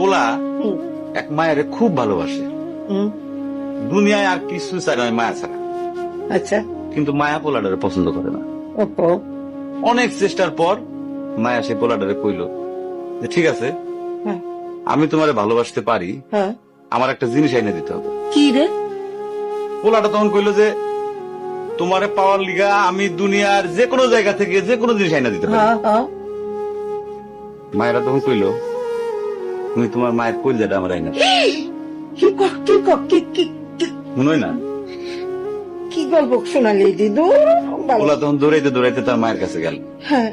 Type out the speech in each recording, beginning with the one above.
পোলা এক মায়ের খুব ভালোবাসে, দুনিয়ায় আর কিছু চাই নয় মায়া ছাড়া। আচ্ছা, কিন্তু মায়া পোলাটারে পছন্দ করে না। ওপো অনেক চেষ্টার পর মায়া সে পোলাটারে কইল যে ঠিক আছে, হ্যাঁ আমি তোমারে ভালোবাসতে পারি, হ্যাঁ আমার একটা জিনিস এনে দিতে হবে। কি রে? পোলাটা তখন কইল যে তোমারে পাওয়ার লিগা আমি দুনিয়ার যে কোনো জায়গা থেকে যে কোনো জিনিস এনে দিতে পারি। হ্যাঁ হ্যাঁ মায়েরা তখন কইল তুমি তোমার মায়ের কইলজাটা আমার আইনা কি ক- কি ক- কি কি কি- শুনোই না। কি গল্প শোনালি দিদু? পোলা তখন দৌড়াইতে দৌড়াইতে তার মায়ের কাছে গেল, হ্যাঁ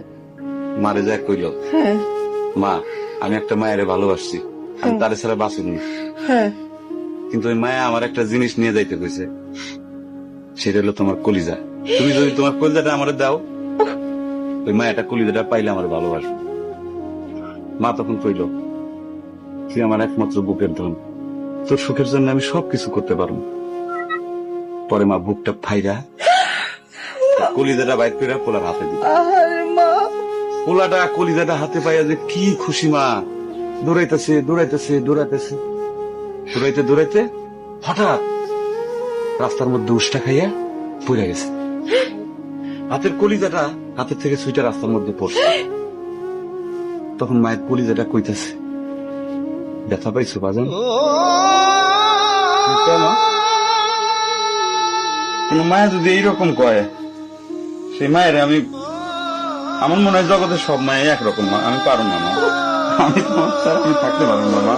মারে যা কইল হ্যাঁ মা আমি একটা মায়ের ভালোবাসছি, আমি তারে ছাড়া বাঁচুন, হ্যাঁ কিন্তু ওই মায়া আমার একটা জিনিস নিয়ে যাইতে কইছে, সেটা হলো তোমার কলিজা। তুমি যদি তোমার কলিজাটা আমারে দাও, ওই মায়াটা কলিজাটা পাইলে আমার ভালোবাসবে। মা তখন কইল তুই আমার একমাত্র বুকের ধন, তোর সুখের জন্য আমি সবকিছু করতে পারবো। পরে মা বুকটা ফাইরা কলিজাটা বাইর করে পোলার হাতে দিল। আরে মা, পোলাটা কলিজাটা হাতে পাইয়া যে কি খুশি, মা দৌড়াইতেছে দৌড়াইতেছে দৌড়াইতেছে দৌড়াইতে দৌড়াইতে হঠাৎ রাস্তার মধ্যে উষ্টা খাইয়া পড়ে গেছে। হাতের কলিজাটা হাতের থেকে সুইটা রাস্তার মধ্যে পড়ছে। তখন মায়ের কলিজাটা কইতাছে ব্যথা পাইছো বাজান? কোন মায়া যদি এইরকম কয়, সেই মায়ের আমি, আমার মনে হয় জগতের সব মায়ে একরকম, মা আমি পারো না, মা আমি তোমার ছাড়া আমি থাকতে পারবো না, মা।